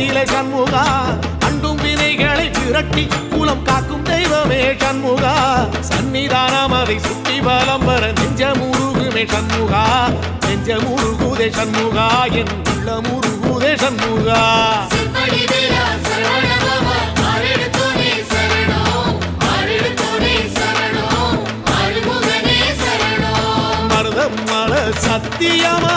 நிலை சண்முகா அண்டும் வினைகளை விரட்டி குலம் காக்கும் தெய்வமே சண்முகா சன்னிதானம் அதை சுற்றி பலம் வர நெஞ்சமுருகுமே சண்முகா நெஞ்சமுருகுதே சண்முகா என் உள்ளமுருகுதே சண்முகா மருதம் மல சத்தியமா